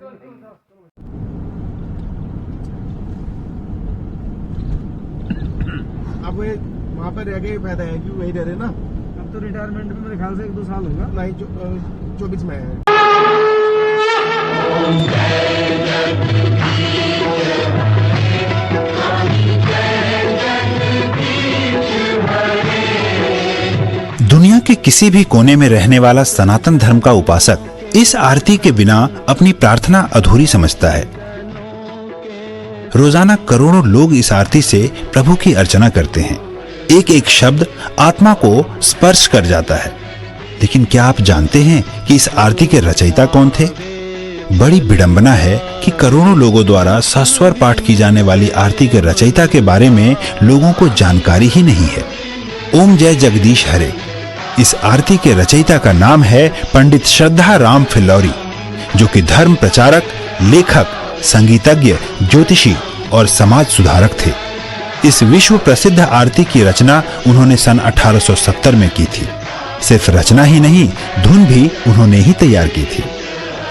अब वहाँ पर रह गए फायदा है कि वही रह रहे ना। अब तो रिटायरमेंट में मेरे ख्याल से 1-2 साल होगा। नहीं 24 में है। दुनिया के किसी भी कोने में रहने वाला सनातन धर्म का उपासक इस आरती के बिना अपनी प्रार्थना अधूरी समझता है। रोजाना करोड़ों लोग इस आरती से प्रभु की अर्चना करते हैं। एक एक शब्द आत्मा को स्पर्श कर जाता है। लेकिन क्या आप जानते हैं कि इस आरती के रचयिता कौन थे? बड़ी विडंबना है कि करोड़ों लोगों द्वारा सस्वर पाठ की जाने वाली आरती के रचयिता के बारे में लोगों को जानकारी ही नहीं है। ओम जय जगदीश हरे। इस आरती के रचयिता का नाम है पंडित श्रद्धा राम फिल्लौरी, जो कि धर्म प्रचारक, लेखक, संगीतज्ञ, ज्योतिषी और समाज सुधारक थे। इस विश्व प्रसिद्ध आरती की रचना उन्होंने सन 1870 में की थी। सिर्फ रचना ही नहीं, धुन भी उन्होंने ही तैयार की थी।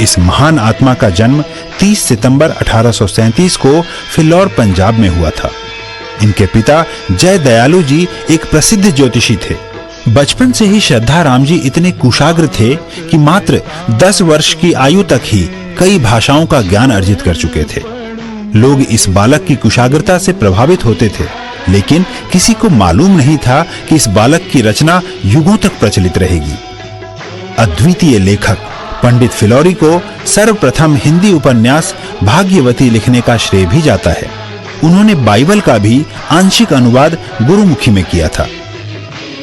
इस महान आत्मा का जन्म 30 सितंबर 1837 को फिल्लौर, पंजाब में हुआ था। इनके पिता जय दयालु जी एक प्रसिद्ध ज्योतिषी थे। बचपन से ही श्रद्धा राम जी इतने कुशाग्र थे कि मात्र 10 वर्ष की आयु तक ही कई भाषाओं का ज्ञान अर्जित कर चुके थे। लोग इस बालक की कुशाग्रता से प्रभावित होते थे, लेकिन किसी को मालूम नहीं था कि इस बालक की रचना युगों तक प्रचलित रहेगी। अद्वितीय लेखक पंडित फिल्लौरी को सर्वप्रथम हिंदी उपन्यास भाग्यवती लिखने का श्रेय भी जाता है। उन्होंने बाइबल का भी आंशिक अनुवाद गुरुमुखी में किया था।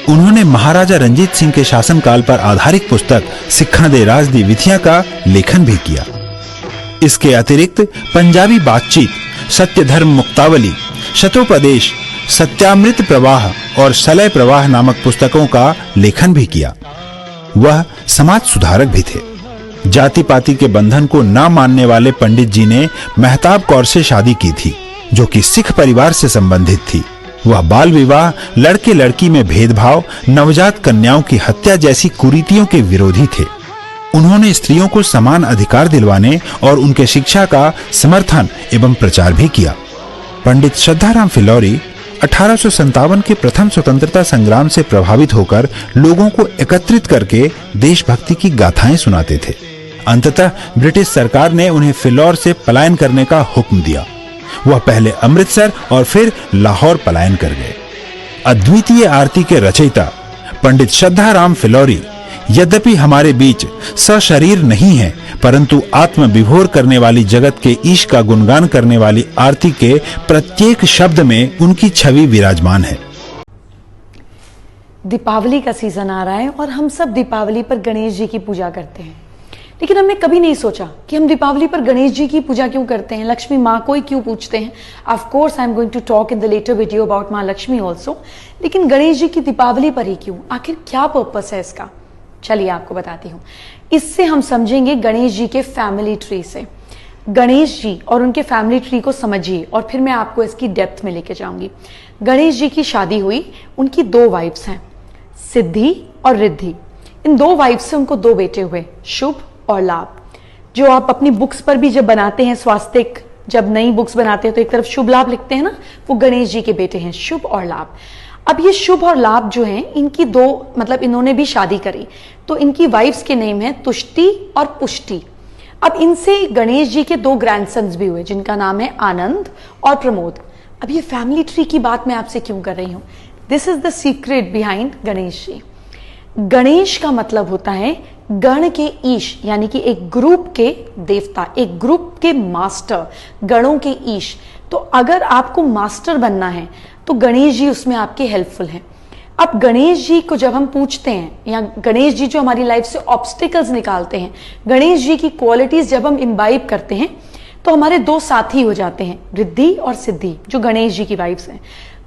उन्होंने महाराजा रंजीत सिंह के शासनकाल पर आधारित पुस्तक सिक्खा दे राज दी विधियां का लेखन भी किया। इसके अतिरिक्त पंजाबी बातचीत, सत्य धर्म मुक्तावली, शतोपदेश, सत्यामृत प्रवाह और सलय प्रवाह नामक पुस्तकों का लेखन भी किया। वह समाज सुधारक भी थे। जाति पाति के बंधन को न मानने वाले पंडित जी ने मेहताब कौर से शादी की थी, जो कि सिख परिवार से संबंधित थी। वह बाल विवाह, लड़के लड़की में भेदभाव, नवजात कन्याओं की हत्या जैसी कुरीतियों के विरोधी थे। उन्होंने स्त्रियों को समान अधिकार दिलवाने और उनके शिक्षा का समर्थन एवं प्रचार भी किया। पंडित श्रद्धाराम फिल्लौरी 1857 के प्रथम स्वतंत्रता संग्राम से प्रभावित होकर लोगों को एकत्रित करके देशभक्ति की गाथाएं सुनाते थे। अंततः ब्रिटिश सरकार ने उन्हें फिल्लौर से पलायन करने का हुक्म दिया। वह पहले अमृतसर और फिर लाहौर पलायन कर गए। अद्वितीय आरती के रचयिता पंडित श्रद्धाराम फिल्लौरी यद्यपि हमारे बीच सशरीर नहीं है, परंतु आत्म विभोर करने वाली जगत के ईश का गुणगान करने वाली आरती के प्रत्येक शब्द में उनकी छवि विराजमान है। दीपावली का सीजन आ रहा है और हम सब दीपावली पर गणेश जी की पूजा करते हैं, लेकिन हमने कभी नहीं सोचा कि हम दीपावली पर गणेश जी की पूजा क्यों करते हैं, लक्ष्मी माँ को ही क्यों पूजते हैं। Of course I am going to talk in the later video about माँ लक्ष्मी ऑल्सो, लेकिन गणेश जी की दीपावली पर ही क्यों, आखिर क्या पर्पस है इसका? चलिए आपको बताती हूँ। इससे हम समझेंगे गणेश जी के फैमिली ट्री से। गणेश जी और उनके फैमिली ट्री को समझिए और फिर मैं आपको इसकी डेप्थ में लेके जाऊंगी। गणेश जी की शादी हुई, उनकी 2 वाइफ्स हैं, सिद्धि और रिद्धि। इन 2 वाइफ्स से उनको 2 बेटे हुए, शुभ और लाभ। जो आप अपनी बुक्स पर भी जब बनाते हैं, स्वास्तिक जब नई बुक्स बनाते हैं तो एक तरफ शुभ लाभ लिखते हैं ना, वो गणेश जी के बेटे हैं, शुभ और लाभ। अब ये शुभ और लाभ जो हैं, इनकी 2 मतलब इन्होंने भी शादी करी, तो इनकी वाइफ्स के नेम है तुष्टि और पुष्टि। अब इनसे गणेश जी के 2 ग्रैंडसन्स भी हुए, जिनका नाम है आनंद और प्रमोद। अब ये फैमिली ट्री की बात मैं आपसे क्यों कर रही हूं? This is the secret behind Ganesh ji. Ganesh का मतलब होता है गण के ईश, यानी कि एक ग्रुप के देवता, एक ग्रुप के मास्टर, गणों के ईश। तो अगर आपको मास्टर बनना है तो गणेश जी उसमें आपके हेल्पफुल हैं। अब गणेश जी को जब हम पूछते हैं, या गणेश जी जो हमारी लाइफ से ऑब्स्टिकल्स निकालते हैं, गणेश जी की क्वालिटीज जब हम इम्बाइब करते हैं तो हमारे 2 साथी हो जाते हैं, रिद्धि और सिद्धि, जो गणेश जी की वाइफ्स हैं।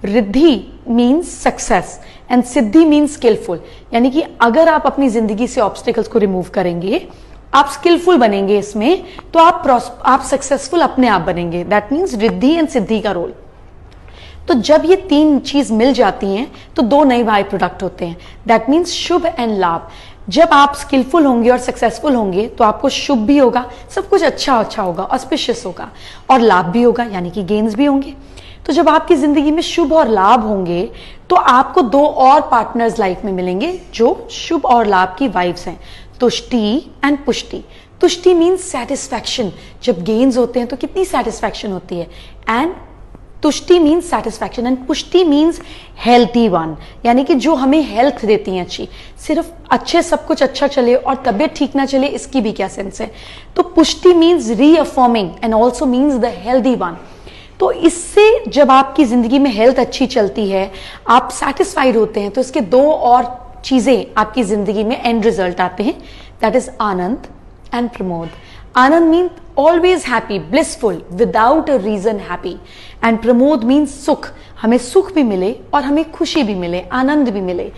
Riddhi means success and Siddhi means skilful, यानी कि अगर आप अपनी जिंदगी से ऑब्स्टिकल्स को रिमूव करेंगे, आप स्किलफुल बनेंगे इसमें, तो आप सक्सेसफुल अपने आप बनेंगे। दैट मीन्स रिद्धि एंड सिद्धि का रोल। तो जब ये 3 चीज मिल जाती हैं तो 2 नए बाय प्रोडक्ट होते हैं। दैट मीन्स शुभ एंड लाभ। जब आप स्किलफुल होंगे और सक्सेसफुल होंगे तो आपको शुभ भी होगा, सब कुछ अच्छा होगा, ऑस्पिशियस होगा, और लाभ भी होगा, यानी कि गेन्स भी होंगे। तो जब आपकी जिंदगी में शुभ और लाभ होंगे तो आपको 2 और पार्टनर्स लाइफ में मिलेंगे जो शुभ और लाभ की वाइब्स हैं, तुष्टि एंड पुष्टि। तुष्टि मीन्स सेटिस्फैक्शन, जब गेन्स होते हैं तो कितनी सेटिस्फैक्शन होती है, एंड तुष्टि मीन्स सेटिस्फैक्शन, एंड पुष्टि मीन्स हेल्थी वन, यानी कि जो हमें हेल्थ देती है अच्छी। सिर्फ अच्छे सब कुछ अच्छा चले और तबीयत ठीक ना चले, इसकी भी क्या सेंस है। तो pushti means reaffirming and also means the healthy one. तो इससे जब आपकी जिंदगी में हेल्थ अच्छी चलती है, आप सेटिस्फाइड होते हैं, तो इसके 2 और चीजें आपकी जिंदगी में एंड रिजल्ट आते हैं, that is Anand and Pramod. Anand means always happy, blissful, without a reason happy, and Pramod means सुख, हमें सुख भी मिले और हमें खुशी भी मिले, आनंद भी मिले।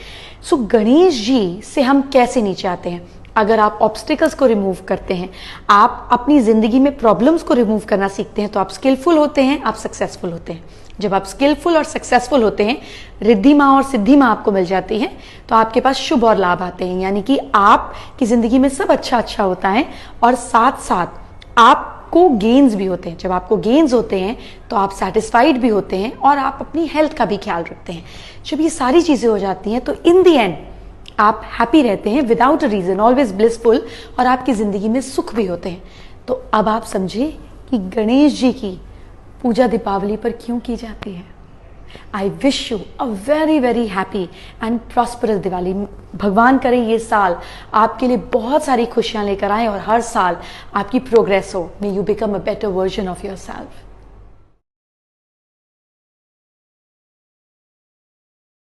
सो गणेश जी से हम कैसे नीचे आते हैं? अगर आप ऑब्स्टिकल्स को रिमूव करते हैं, आप अपनी जिंदगी में प्रॉब्लम्स को रिमूव करना सीखते हैं, तो आप स्किलफुल होते हैं, आप सक्सेसफुल होते हैं। जब आप स्किलफुल और सक्सेसफुल होते हैं, रिद्धि माँ और सिद्धि माँ आपको मिल जाती है, तो आपके पास शुभ और लाभ आते हैं, यानी कि आपकी जिंदगी में सब अच्छा होता है, और साथ साथ आपको गेन्स भी होते हैं। जब आपको गेन्स होते हैं तो आप सेटिस्फाइड भी होते हैं और आप अपनी हेल्थ का भी ख्याल रखते हैं। जब ये सारी चीजें हो जाती हैं तो इन दी एंड आप हैप्पी रहते हैं, without a reason, always blissful, और आपकी जिंदगी में सुख भी होते हैं। तो अब आप समझे कि गणेश जी की पूजा दीपावली पर क्यों की जाती है। I wish you a very very happy and prosperous Diwali. भगवान करे ये साल आपके लिए बहुत सारी खुशियां लेकर आए और हर साल आपकी प्रोग्रेस हो। May you become a better version of your self.